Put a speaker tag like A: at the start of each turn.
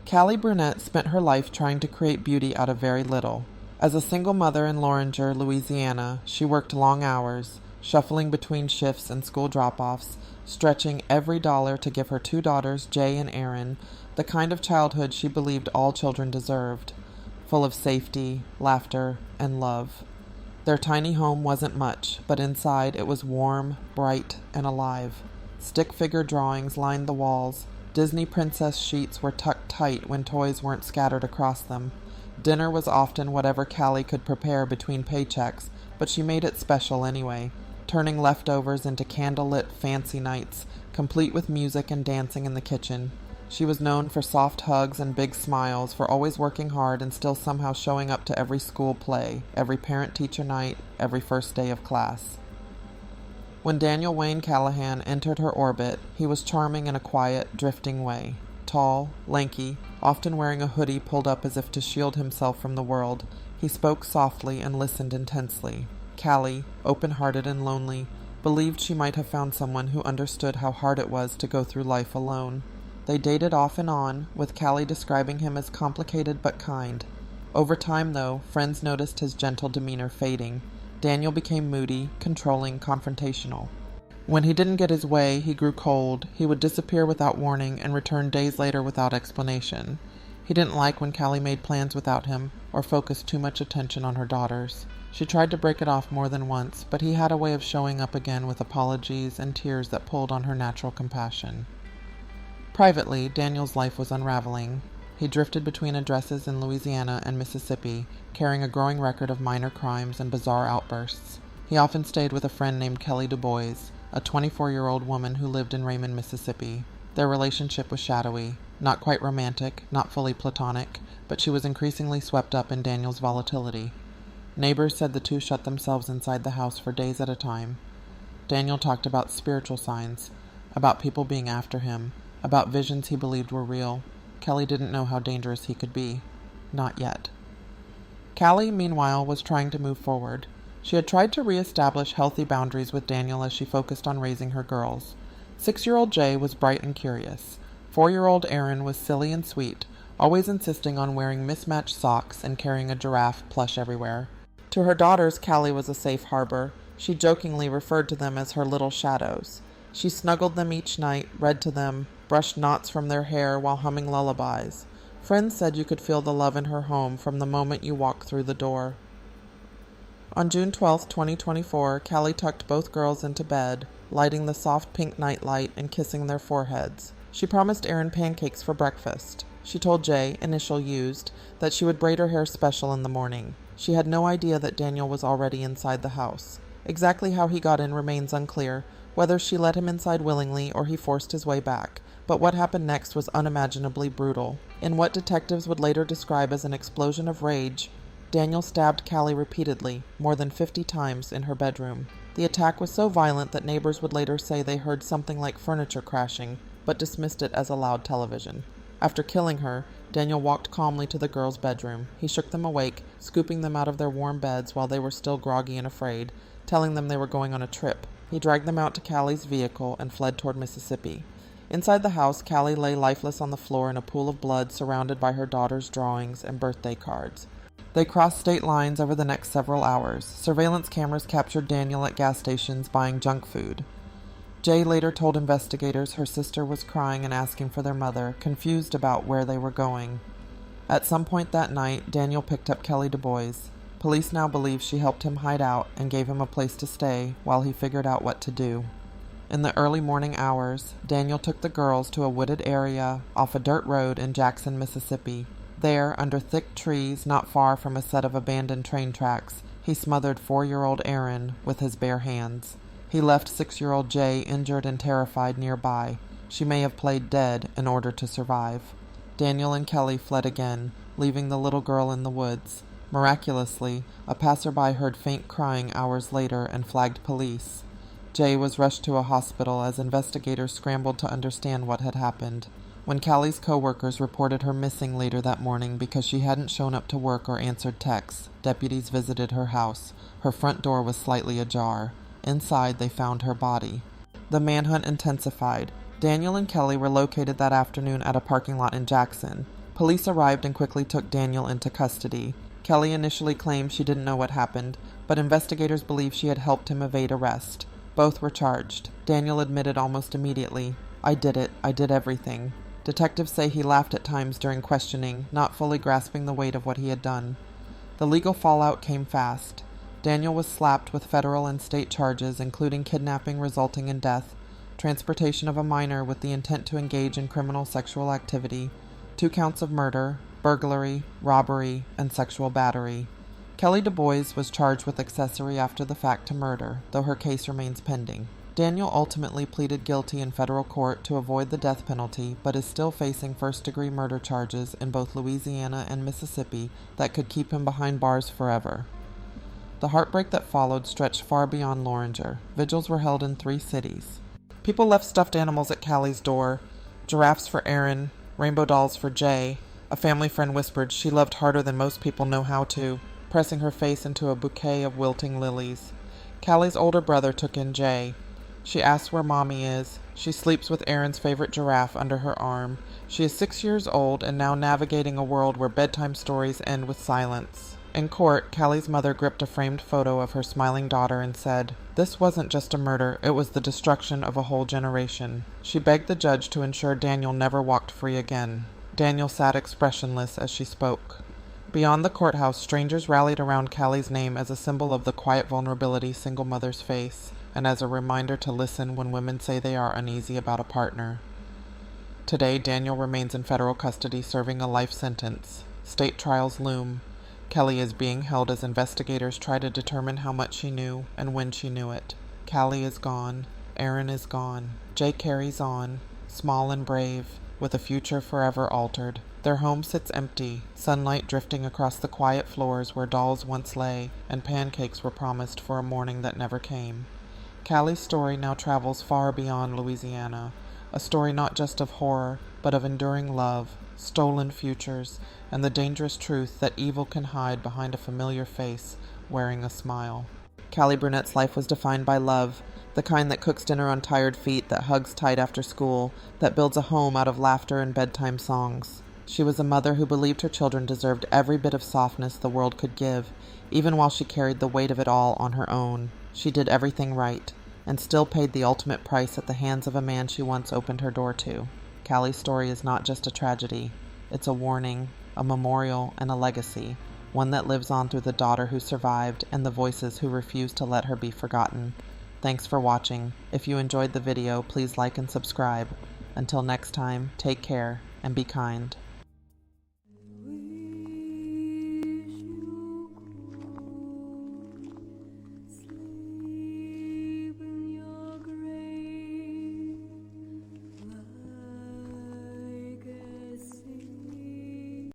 A: Callie Brunett spent her life trying to create beauty out of very little. As a single mother in Loranger, Louisiana, she worked long hours, shuffling between shifts and school drop-offs, stretching every dollar to give her two daughters, Jay and Erin, the kind of childhood she believed all children deserved, full of safety, laughter, and love. Their tiny home wasn't much, but inside it was warm, bright, and alive. Stick figure drawings lined the walls. Disney princess sheets were tucked tight when toys weren't scattered across them. Dinner was often whatever Callie could prepare between paychecks, but she made it special anyway, turning leftovers into candlelit fancy nights, complete with music and dancing in the kitchen. She was known for soft hugs and big smiles, for always working hard and still somehow showing up to every school play, every parent-teacher night, every first day of class. When Daniel Wayne Callahan entered her orbit, he was charming in a quiet, drifting way. Tall, lanky, often wearing a hoodie pulled up as if to shield himself from the world, he spoke softly and listened intensely. Callie, open-hearted and lonely, believed she might have found someone who understood how hard it was to go through life alone. They dated off and on, with Callie describing him as complicated but kind. Over time, though, friends noticed his gentle demeanor fading. Daniel became moody, controlling, confrontational. When he didn't get his way, he grew cold. He would disappear without warning and return days later without explanation. He didn't like when Callie made plans without him or focused too much attention on her daughters. She tried to break it off more than once, but he had a way of showing up again with apologies and tears that pulled on her natural compassion. Privately, Daniel's life was unraveling. He drifted between addresses in Louisiana and Mississippi, carrying a growing record of minor crimes and bizarre outbursts. He often stayed with a friend named Kelly Du Bois, a 24-year-old woman who lived in Raymond, Mississippi. Their relationship was shadowy, not quite romantic, not fully platonic, but she was increasingly swept up in Daniel's volatility. Neighbors said the two shut themselves inside the house for days at a time. Daniel talked about spiritual signs, about people being after him, about visions he believed were real. Kelly didn't know how dangerous he could be. Not yet. Callie, meanwhile, was trying to move forward. She had tried to reestablish healthy boundaries with Daniel as she focused on raising her girls. 6-year-old Jay was bright and curious. 4-year-old Erin was silly and sweet, always insisting on wearing mismatched socks and carrying a giraffe plush everywhere. To her daughters, Callie was a safe harbor. She jokingly referred to them as her little shadows. She snuggled them each night, read to them, brushed knots from their hair while humming lullabies. Friends said you could feel the love in her home from the moment you walked through the door. On June 12, 2024, Callie tucked both girls into bed, lighting the soft pink nightlight and kissing their foreheads. She promised Erin pancakes for breakfast. She told Jay, initial used, that she would braid her hair special in the morning. She had no idea that Daniel was already inside the house. Exactly how he got in remains unclear, whether she let him inside willingly or he forced his way back. But what happened next was unimaginably brutal. In what detectives would later describe as an explosion of rage, Daniel stabbed Callie repeatedly, more than 50 times, in her bedroom. The attack was so violent that neighbors would later say they heard something like furniture crashing, but dismissed it as a loud television. After killing her, Daniel walked calmly to the girls' bedroom. He shook them awake, scooping them out of their warm beds while they were still groggy and afraid, telling them they were going on a trip. He dragged them out to Callie's vehicle and fled toward Mississippi. Inside the house, Callie lay lifeless on the floor in a pool of blood surrounded by her daughter's drawings and birthday cards. They crossed state lines over the next several hours. Surveillance cameras captured Daniel at gas stations buying junk food. Jay later told investigators her sister was crying and asking for their mother, confused about where they were going. At some point that night, Daniel picked up Kelly Du Bois. Police now believe she helped him hide out and gave him a place to stay while he figured out what to do. In the early morning hours, Daniel took the girls to a wooded area off a dirt road in Jackson, Mississippi. There, under thick trees not far from a set of abandoned train tracks, he smothered 4-year-old Erin with his bare hands. He left 6-year-old Jay injured and terrified nearby. She may have played dead in order to survive. Daniel and Kelly fled again, leaving the little girl in the woods. Miraculously, a passerby heard faint crying hours later and flagged police. Jay was rushed to a hospital as investigators scrambled to understand what had happened. When Callie's co-workers reported her missing later that morning because she hadn't shown up to work or answered texts, deputies visited her house. Her front door was slightly ajar. Inside, they found her body. The manhunt intensified. Daniel and Kelly were located that afternoon at a parking lot in Jackson. Police arrived and quickly took Daniel into custody. Callie initially claimed she didn't know what happened, but investigators believe she had helped him evade arrest. Both were charged. Daniel admitted almost immediately, "I did it. I did everything." Detectives say he laughed at times during questioning, not fully grasping the weight of what he had done. The legal fallout came fast. Daniel was slapped with federal and state charges, including kidnapping resulting in death, transportation of a minor with the intent to engage in criminal sexual activity, 2 counts of murder, burglary, robbery, and sexual battery. Kelly DuBois was charged with accessory after the fact to murder, though her case remains pending. Daniel ultimately pleaded guilty in federal court to avoid the death penalty, but is still facing first-degree murder charges in both Louisiana and Mississippi that could keep him behind bars forever. The heartbreak that followed stretched far beyond Loranger. Vigils were held in 3 cities. People left stuffed animals at Callie's door, giraffes for Aaron, rainbow dolls for Jay. A family friend whispered she loved harder than most people know how to, pressing her face into a bouquet of wilting lilies. Callie's older brother took in Jay. She asks where Mommy is. She sleeps with Aaron's favorite giraffe under her arm. She is 6 years old and now navigating a world where bedtime stories end with silence. In court, Callie's mother gripped a framed photo of her smiling daughter and said, "This wasn't just a murder, it was the destruction of a whole generation." She begged the judge to ensure Daniel never walked free again. Daniel sat expressionless as she spoke. Beyond the courthouse, strangers rallied around Callie's name as a symbol of the quiet vulnerability single mothers face, and as a reminder to listen when women say they are uneasy about a partner. Today, Daniel remains in federal custody serving a life sentence. State trials loom. Kelly is being held as investigators try to determine how much she knew and when she knew it. Callie is gone. Aaron is gone. Jay carries on, small and brave, with a future forever altered. Their home sits empty, sunlight drifting across the quiet floors where dolls once lay and pancakes were promised for a morning that never came. Callie's story now travels far beyond Louisiana, a story not just of horror, but of enduring love, stolen futures, and the dangerous truth that evil can hide behind a familiar face wearing a smile. Callie Brunett's life was defined by love, the kind that cooks dinner on tired feet, that hugs tight after school, that builds a home out of laughter and bedtime songs. She was a mother who believed her children deserved every bit of softness the world could give, even while she carried the weight of it all on her own. She did everything right, and still paid the ultimate price at the hands of a man she once opened her door to. Callie's story is not just a tragedy. It's a warning, a memorial, and a legacy, one that lives on through the daughter who survived and the voices who refused to let her be forgotten. Thanks for watching. If you enjoyed the video, please like and subscribe. Until next time, take care and be kind.